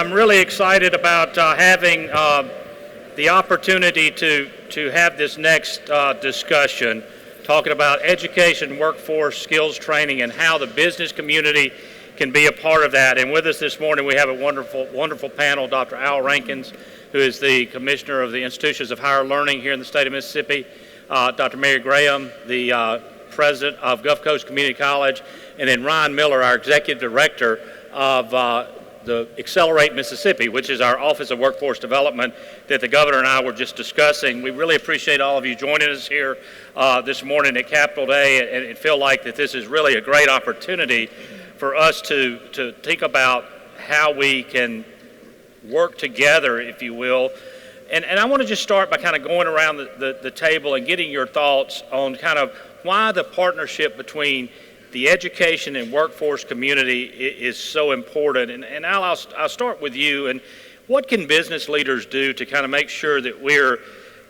I'm really excited about having the opportunity to have this next discussion, talking about education, workforce, skills training, and how the business community can be a part of that. And with us this morning, we have a wonderful panel, Dr. Al Rankins, who is the Commissioner of the Institutions of Higher Learning here in the state of Mississippi, Dr. Mary Graham, the President of Gulf Coast Community College, and then Ryan Miller, our Executive Director of the Accelerate Mississippi, which is our Office of Workforce Development that the Governor and I were just discussing. We really appreciate all of you joining us here this morning at Capitol Day, and feel like that this is really a great opportunity for us to think about how we can work together, if you will. And I want to just start by kind of going around the table and getting your thoughts on kind of why the partnership between the education and workforce community is so important. And Al, I'll start with you. And what can business leaders do to kind of make sure that we're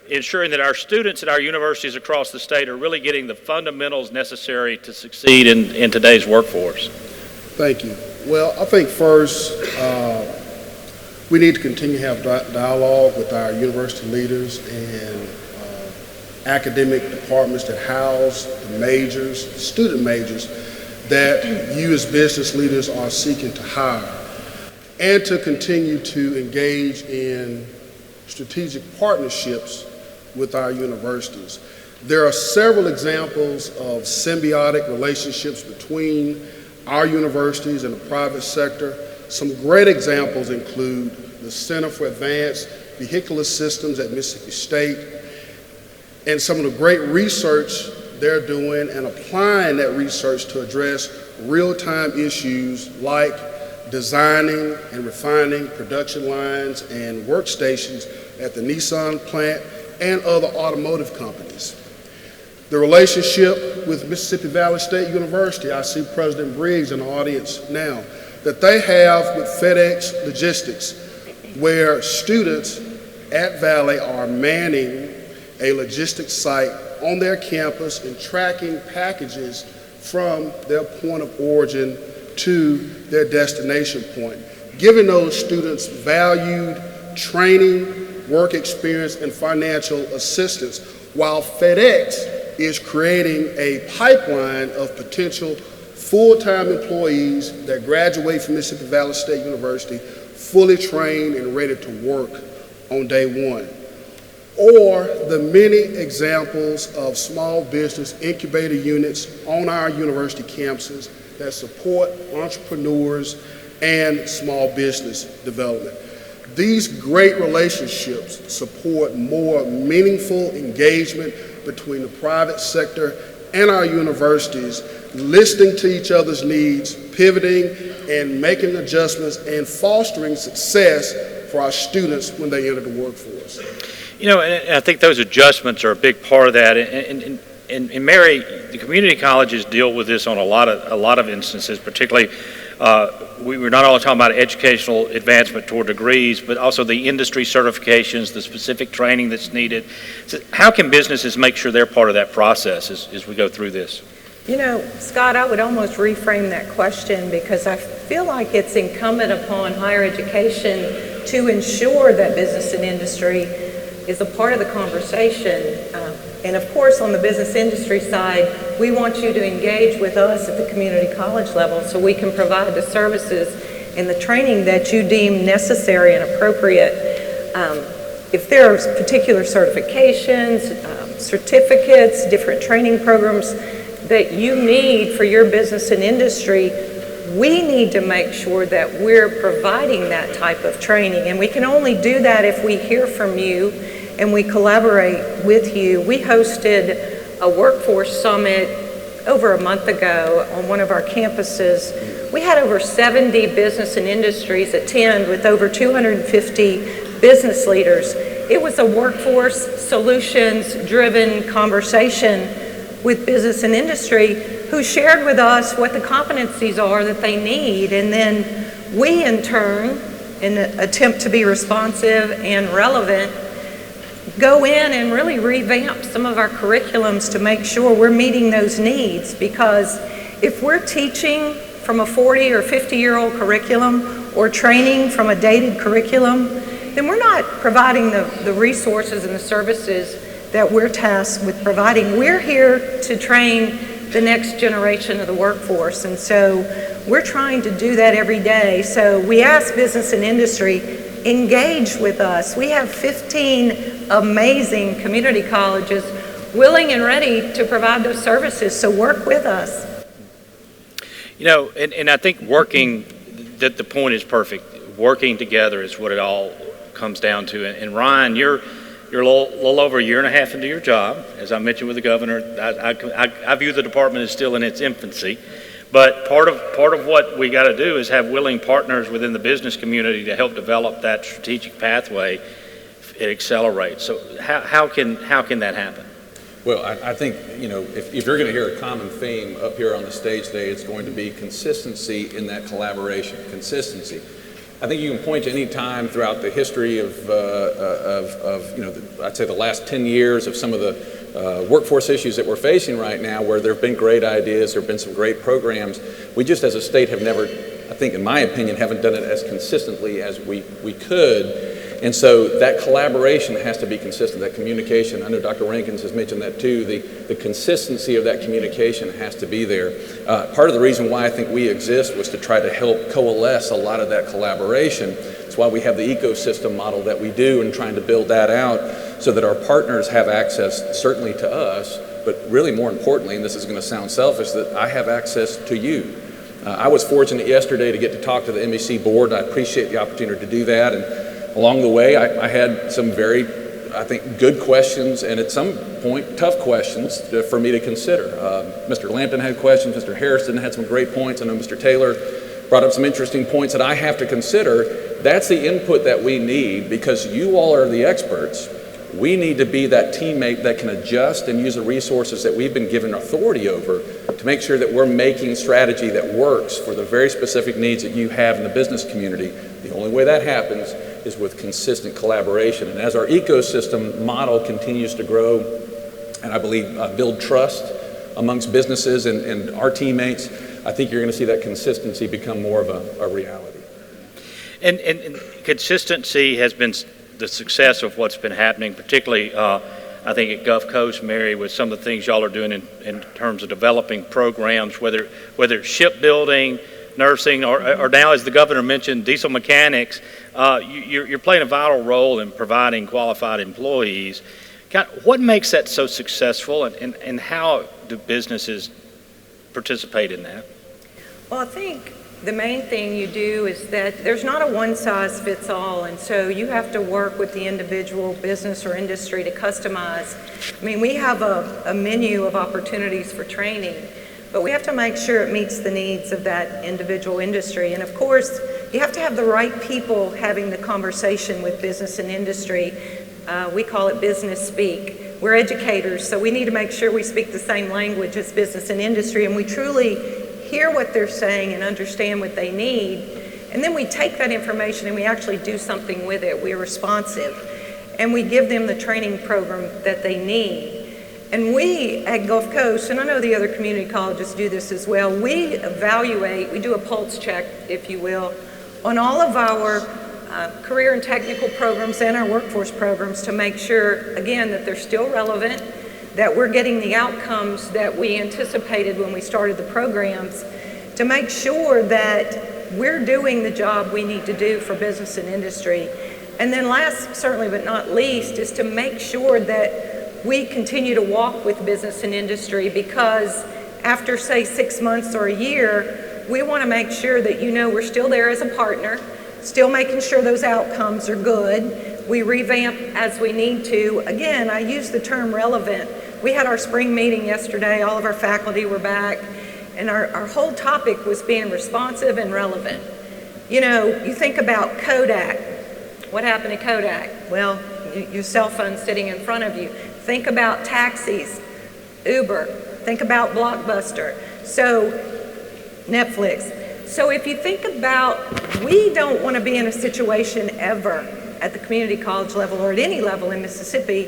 ensuring that our students at our universities across the state are really getting the fundamentals necessary to succeed in today's workforce? Thank you. Well, I think first we need to continue to have dialogue with our university leaders and academic departments that house the majors, student majors that you as business leaders are seeking to hire, and to continue to engage in strategic partnerships with our universities. There are several examples of symbiotic relationships between our universities and the private sector. Some great examples include the Center for Advanced Vehicular Systems at Mississippi State, and some of the great research they're doing and applying that research to address real-time issues like designing and refining production lines and workstations at the Nissan plant and other automotive companies. The relationship with Mississippi Valley State University, I see President Briggs in the audience now, that they have with FedEx Logistics, where students at Valley are manning a logistics site on their campus and tracking packages from their point of origin to their destination point, giving those students valued training, work experience, and financial assistance, while FedEx is creating a pipeline of potential full-time employees that graduate from Mississippi Valley State University fully trained and ready to work on day one. Or the many examples of small business incubator units on our university campuses that support entrepreneurs and small business development. These great relationships support more meaningful engagement between the private sector and our universities, listening to each other's needs, pivoting and making adjustments, and fostering success for our students when they enter the workforce. You know, and I think those adjustments are a big part of that. And Mary, the community colleges deal with this on a lot of instances, particularly we're not only talking about educational advancement toward degrees, but also the industry certifications, the specific training that's needed. So how can businesses make sure they're part of that process as we go through this? You know, Scott, I would almost reframe that question, because I feel like it's incumbent upon higher education to ensure that business and industry is a part of the conversation. And of course, on the business industry side, we want you to engage with us at the community college level so we can provide the services and the training that you deem necessary and appropriate. If there are particular certifications, certificates, different training programs that you need for your business and industry, we need to make sure that we're providing that type of training. And we can only do that if we hear from you and we collaborate with you. We hosted a workforce summit over a month ago on one of our campuses. We had over 70 business and industries attend with over 250 business leaders. It was a workforce solutions-driven conversation with business and industry, who shared with us what the competencies are that they need. And then we, in turn, in an attempt to be responsive and relevant, go in and really revamp some of our curriculums to make sure we're meeting those needs. Because if we're teaching from a 40 or 50-year-old curriculum, or training from a dated curriculum, then we're not providing the resources and the services that we're tasked with providing. We're here to train the next generation of the workforce, and so we're trying to do that every day. So we ask business and industry, engage with us. We have 15 amazing community colleges willing and ready to provide those services, so work with us. You know, and I think the point is perfect. Working together is what it all comes down to. And Ryan, you're a little over a year and a half into your job. As I mentioned with the governor, I view the department as still in its infancy. But part of what we got to do is have willing partners within the business community to help develop that strategic pathway. It accelerates. So how can that happen? Well, I think, you know, if you're going to hear a common theme up here on the stage today, it's going to be consistency in that collaboration. Consistency. I think you can point to any time throughout the history of you know, I'd say the last 10 years of some of the workforce issues that we're facing right now, where there have been great ideas, there have been some great programs. We just as a state have never, I think in my opinion, haven't done it as consistently as we could. And so that collaboration has to be consistent, that communication. I know Dr. Rankins has mentioned that too. The consistency of that communication has to be there. Part of the reason why I think we exist was to try to help coalesce a lot of that collaboration. That's why we have the ecosystem model that we do and trying to build that out so that our partners have access certainly to us, but really more importantly, and this is going to sound selfish, that I have access to you. I was fortunate yesterday to get to talk to the MEC board, and I appreciate the opportunity to do that. And along the way, I had some very, I think, good questions, and at some point, tough questions for me to consider. Mr. Lampton had questions, Mr. Harrison had some great points. I know Mr. Taylor brought up some interesting points that I have to consider. That's the input that we need, because you all are the experts. We need to be that teammate that can adjust and use the resources that we've been given authority over to make sure that we're making strategy that works for the very specific needs that you have in the business community. The only way that happens is with consistent collaboration. And as our ecosystem model continues to grow, and I believe build trust amongst businesses and our teammates, I think you're going to see that consistency become more of a reality. And consistency has been the success of what's been happening, particularly I think at Gulf Coast, Mary, with some of the things y'all are doing in terms of developing programs, whether it's shipbuilding, nursing, or now, as the governor mentioned, diesel mechanics. You're playing a vital role in providing qualified employees. What makes that so successful, and how do businesses participate in that? Well, I think the main thing you do is that there's not a one-size-fits-all, and so you have to work with the individual business or industry to customize. I mean, we have a menu of opportunities for training, but we have to make sure it meets the needs of that individual industry. And of course, you have to have the right people having the conversation with business and industry. We call it business speak. We're educators, so we need to make sure we speak the same language as business and industry, and we truly hear what they're saying and understand what they need. And then we take that information and we actually do something with it. We're responsive, and we give them the training program that they need. And we at Gulf Coast, and I know the other community colleges do this as well, we evaluate, we do a pulse check, if you will, on all of our career and technical programs and our workforce programs to make sure, again, that they're still relevant, that we're getting the outcomes that we anticipated when we started the programs, to make sure that we're doing the job we need to do for business and industry. And then last, certainly but not least, is to make sure that we continue to walk with business and industry, because after, say, 6 months or a year, we want to make sure that we're still there as a partner, still making sure those outcomes are good. We revamp as we need to. Again, I use the term relevant. We had our spring meeting yesterday. All of our faculty were back, and our whole topic was being responsive and relevant. You think about Kodak. What happened to Kodak? Well, your cell phone sitting in front of you. Think about taxis, Uber. Think about Blockbuster. So, Netflix. So if you think about, we don't want to be in a situation ever at the community college level or at any level in Mississippi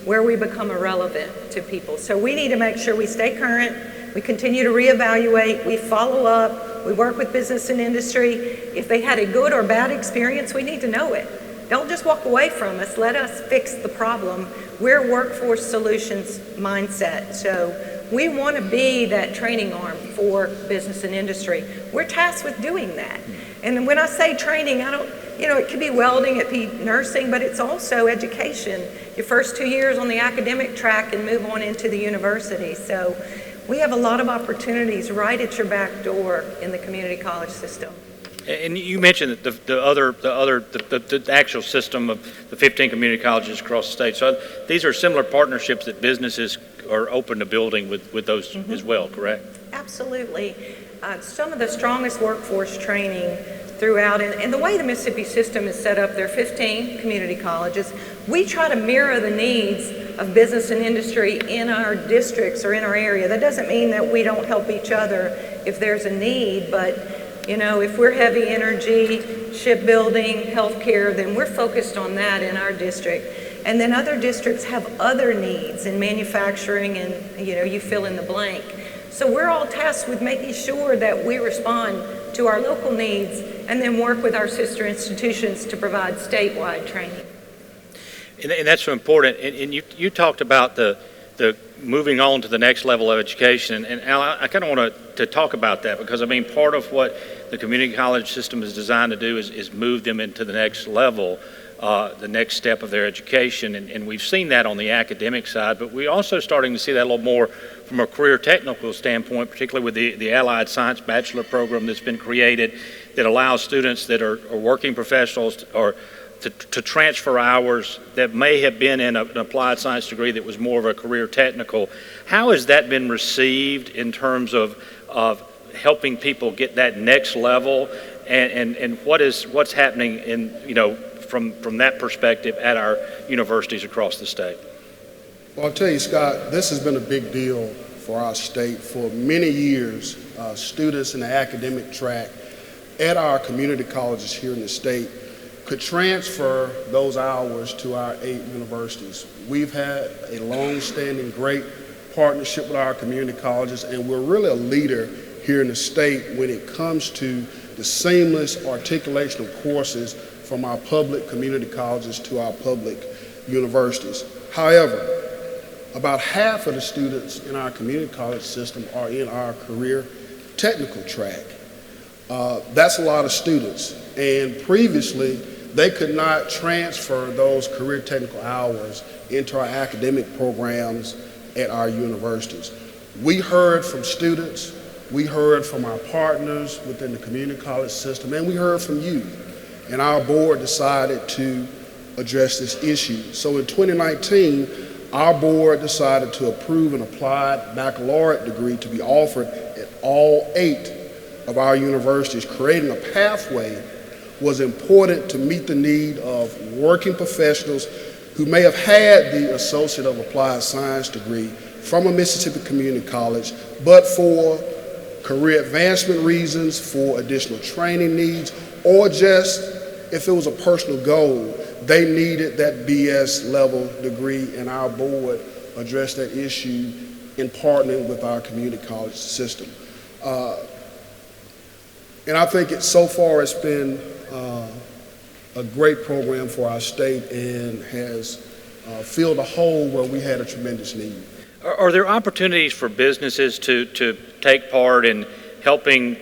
where we become irrelevant to people. So we need to make sure we stay current, we continue to reevaluate, we follow up, we work with business and industry. If they had a good or bad experience, we need to know it. Don't just walk away from us. Let us fix the problem. We're workforce solutions mindset. So we want to be that training arm for business and industry. We're tasked with doing that. And when I say training, I don't, it could be welding, it could be nursing, but it's also education. Your first 2 years on the academic track and move on into the university. So we have a lot of opportunities right at your back door in the community college system. And you mentioned that the actual system of the 15 community colleges across the state. So these are similar partnerships that businesses are open to building with those as well, correct? Absolutely. Some of the strongest workforce training throughout, and the way the Mississippi system is set up, there are 15 community colleges. We try to mirror the needs of business and industry in our districts or in our area. That doesn't mean that we don't help each other if there's a need, but if we're heavy energy, shipbuilding, healthcare, then we're focused on that in our district. And then other districts have other needs in manufacturing and, you fill in the blank. So we're all tasked with making sure that we respond to our local needs and then work with our sister institutions to provide statewide training. And that's so important. And you talked about the moving on to the next level of education. And Al, I kind of want to talk about that because, part of what the community college system is designed to do is move them into the next level, the next step of their education. And we've seen that on the academic side, but we're also starting to see that a little more from a career technical standpoint, particularly with the Allied Science Bachelor program that's been created that allows students that are working professionals or to transfer hours that may have been in an applied science degree that was more of a career technical. How has that been received in terms of helping people get that next level, and what's happening in from that perspective at our universities across the state? Well, I'll tell you, Scott, this has been a big deal for our state. For many years, students in the academic track at our community colleges here in the state could transfer those hours to our 8 universities. We've had a long-standing great partnership with our community colleges, and we're really a leader here in the state when it comes to the seamless articulation of courses from our public community colleges to our public universities. However, about half of the students in our community college system are in our career technical track. That's a lot of students, and previously they could not transfer those career technical hours into our academic programs at our universities. We heard from students, we heard from our partners within the community college system, and we heard from you. And our board decided to address this issue. So in 2019, our board decided to approve an applied baccalaureate degree to be offered at all 8 of our universities. Creating a pathway was important to meet the need of working professionals who may have had the Associate of Applied Science degree from a Mississippi community college, but for career advancement reasons, for additional training needs, or just if it was a personal goal, they needed that BS level degree, and our board addressed that issue in partnering with our community college system. And I think so far it's been a great program for our state and has filled a hole where we had a tremendous need. Are there opportunities for businesses to take part in helping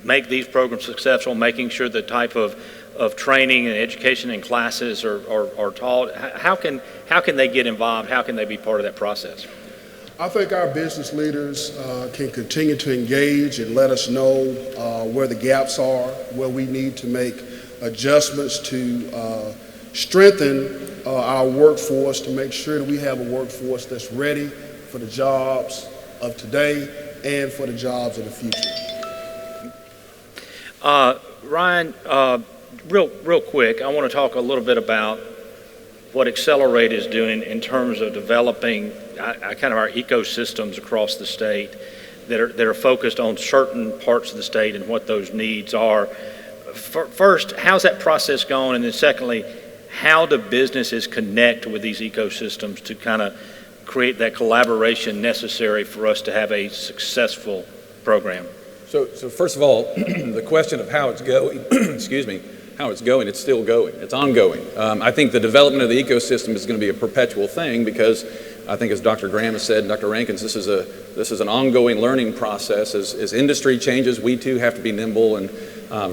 make these programs successful, making sure the type of training and education and classes are taught? How can they get involved? How can they be part of that process? I think our business leaders can continue to engage and let us know where the gaps are, where we need to make adjustments to strengthen our workforce, to make sure that we have a workforce that's ready for the jobs of today and for the jobs of the future. Ryan, real quick, I want to talk a little bit about what Accelerate is doing in terms of developing kind of our ecosystems across the state that are focused on certain parts of the state and what those needs are. First, how's that process going? And then secondly, how do businesses connect with these ecosystems to kind of create that collaboration necessary for us to have a successful program? So first of all, the question of how it's going, excuse me, how it's going, it's still going. It's ongoing. I think the development of the ecosystem is going to be a perpetual thing because I think, as Dr. Graham has said, and Dr. Rankins, this is an ongoing learning process. As industry changes, we too have to be nimble and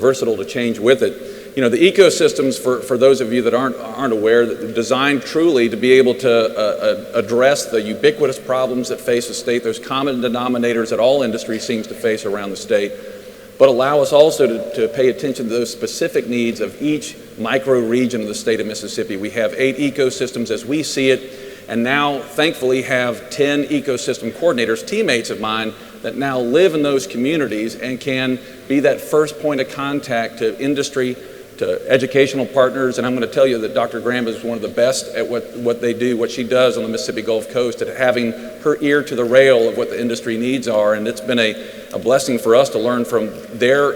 versatile to change with it. You know, the ecosystems, for those of you that aren't aware, that they're designed truly to be able to address the ubiquitous problems that face the state. There's common denominators that all industry seems to face around the state, but allow us also to pay attention to those specific needs of each micro region of the state of Mississippi. We have 8 ecosystems as we see it, and now thankfully have 10 ecosystem coordinators, teammates of mine, that now live in those communities and can be that first point of contact to industry, to educational partners. And I'm going to tell you that Dr. Graham is one of the best at what they do, what she does on the Mississippi Gulf Coast, at having her ear to the rail of what the industry needs are. And it's been a blessing for us to learn from their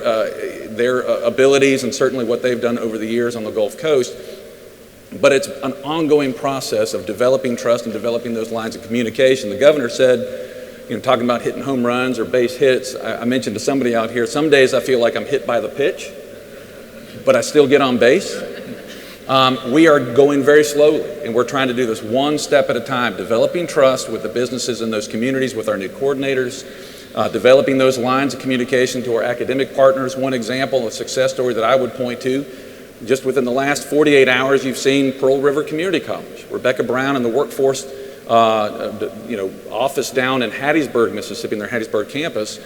abilities and certainly what they've done over the years on the Gulf Coast. But it's an ongoing process of developing trust and developing those lines of communication. The governor said, you know, talking about hitting home runs or base hits, I mentioned to somebody out here, some days I feel like I'm hit by the pitch, but I still get on base. We are going very slowly, and we're trying to do this one step at a time, developing trust with the businesses in those communities, with our new coordinators, developing those lines of communication to our academic partners. One example, a success story that I would point to, just within the last 48 hours, you've seen Pearl River Community College. Rebecca Brown and the workforce office down in Hattiesburg, Mississippi, in their Hattiesburg campus,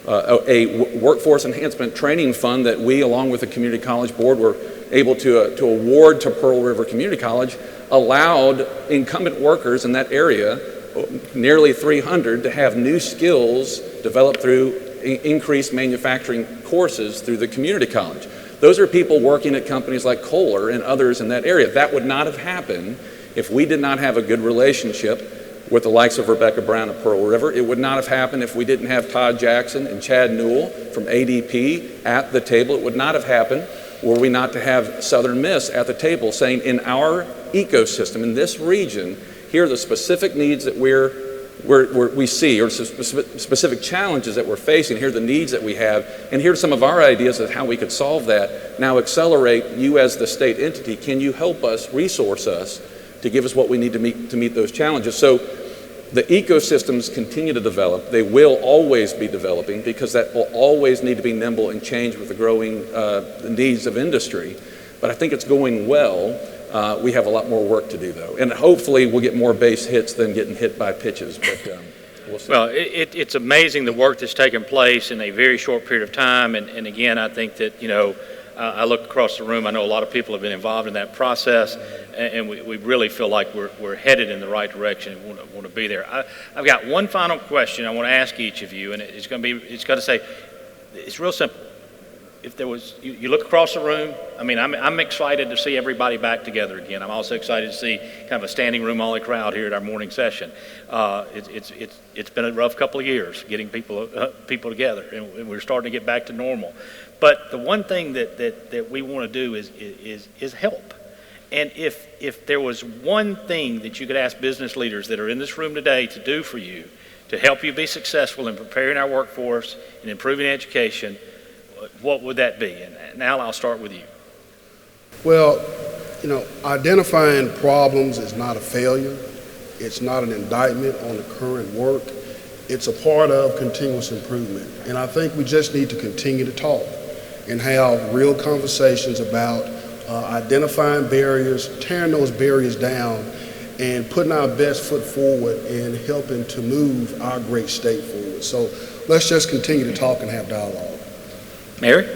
a workforce enhancement training fund that we, along with the community college board, were able to award to Pearl River Community College, allowed incumbent workers in that area, nearly 300, to have new skills developed through increased manufacturing courses through the community college. Those are people working at companies like Kohler and others in that area. That would not have happened if we did not have a good relationship with the likes of Rebecca Brown at Pearl River. It would not have happened if we didn't have Todd Jackson and Chad Newell from ADP at the table. It would not have happened were we not to have Southern Miss at the table saying, in our ecosystem, in this region, here are the specific needs that we see, or specific challenges that we're facing. Here are the needs that we have, and here are some of our ideas of how we could solve that. Now accelerate, you as the state entity, can you help us, resource us, to give us what we need to meet those challenges? So the ecosystems continue to develop. They will always be developing because that will always need to be nimble and change with the growing needs of industry. But I think it's going well. We have a lot more work to do, though. And hopefully we'll get more base hits than getting hit by pitches. But we'll see. Well, it's amazing the work that's taken place in a very short period of time. And again, I think that, you know, I look across the room. I know a lot of people have been involved in that process. And we really feel like we're headed in the right direction and want to be there. I've got one final question I want to ask each of you, and it's going to say, it's real simple. If there was, you look across the room, I mean, I'm excited to see everybody back together again. I'm also excited to see kind of a standing room only crowd here at our morning session. It's been a rough couple of years getting people together, and we're starting to get back to normal. But the one thing that we want to do is help. And if there was one thing that you could ask business leaders that are in this room today to do for you to help you be successful in preparing our workforce and improving education, what would that be? And Al, I'll start with you. Well, you know, identifying problems is not a failure. It's not an indictment on the current work. It's a part of continuous improvement. And I think we just need to continue to talk and have real conversations about identifying barriers, tearing those barriers down, and putting our best foot forward and helping to move our great state forward. So let's just continue to talk and have dialogue. Mary?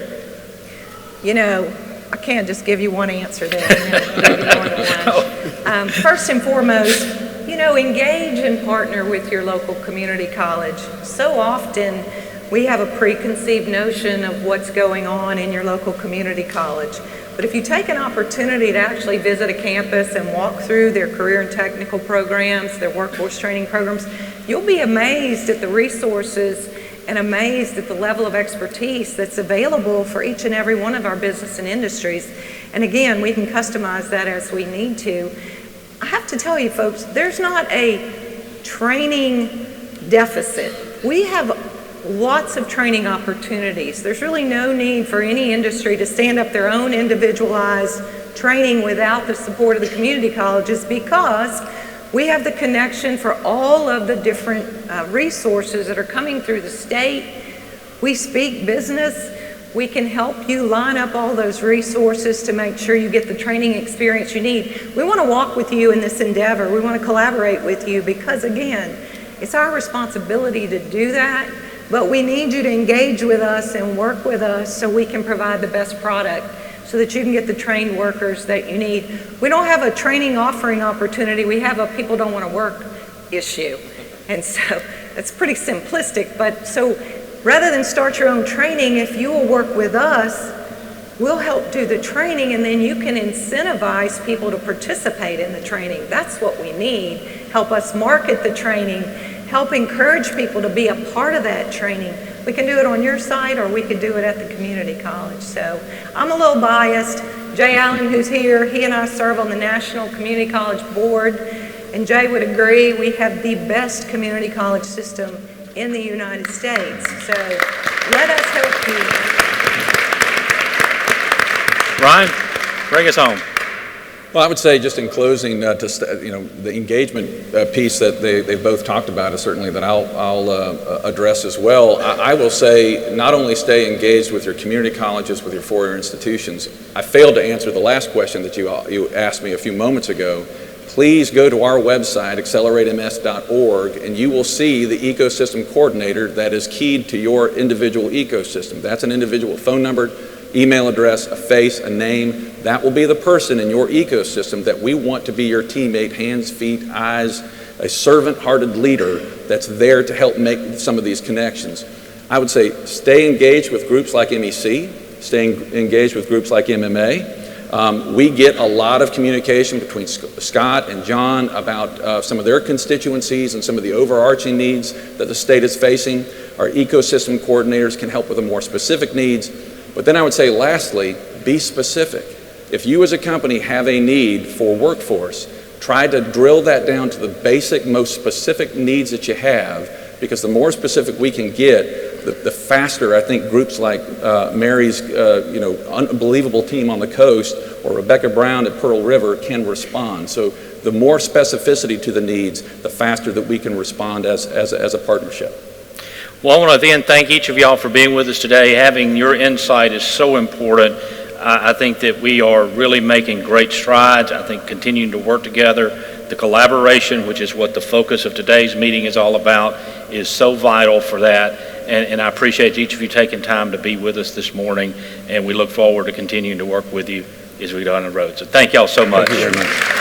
You know, I can't just give you one answer there. Maybe more than one. First and foremost, you know, engage and partner with your local community college. So often we have a preconceived notion of what's going on in your local community college. But if you take an opportunity to actually visit a campus and walk through their career and technical programs, their workforce training programs, you'll be amazed at the resources and amazed at the level of expertise that's available for each and every one of our business and industries. And again, we can customize that as we need to. I have to tell you folks, there's not a training deficit. We have lots of training opportunities. There's really no need for any industry to stand up their own individualized training without the support of the community colleges, because we have the connection for all of the different resources that are coming through the state. We speak business. We can help you line up all those resources to make sure you get the training experience you need. We want to walk with you in this endeavor. We want to collaborate with you because, again, it's our responsibility to do that, but we need you to engage with us and work with us so we can provide the best product so that you can get the trained workers that you need. We don't have a training offering opportunity. We have a people don't want to work issue. And so it's pretty simplistic, but so rather than start your own training, if you will work with us, we'll help do the training, and then you can incentivize people to participate in the training. That's what we need. Help us market the training, help encourage people to be a part of that training. We can do it on your site, or we could do it at the community college. So I'm a little biased. Jay Allen, who's here, he and I serve on the National Community College Board, and Jay would agree we have the best community college system in the United States. So let us help you. Ryan, bring us home. Well, I would say just in closing, the engagement piece that they both talked about is certainly that I'll address as well. I will say not only stay engaged with your community colleges, with your four-year institutions. I failed to answer the last question that you asked me a few moments ago. Please go to our website, acceleratems.org, and you will see the ecosystem coordinator that is keyed to your individual ecosystem. That's an individual phone number, email address, a face, a name. That will be the person in your ecosystem that we want to be your teammate, hands, feet, eyes, a servant-hearted leader that's there to help make some of these connections. I would say stay engaged with groups like MEC, stay engaged with groups like MMA. We get a lot of communication between Scott and John about some of their constituencies and some of the overarching needs that the state is facing. Our ecosystem coordinators can help with the more specific needs. But then I would say, lastly, be specific. If you as a company have a need for workforce, try to drill that down to the basic, most specific needs that you have, because the more specific we can get, the faster I think groups like Mary's unbelievable team on the coast or Rebecca Brown at Pearl River can respond. So the more specificity to the needs, the faster that we can respond as a partnership. Well, I want to again thank each of y'all for being with us today. Having your insight is so important. I think that we are really making great strides. I think continuing to work together, the collaboration, which is what the focus of today's meeting is all about, is so vital for that. And I appreciate each of you taking time to be with us this morning, and we look forward to continuing to work with you as we go on the road. So thank y'all so much. Thank you very much.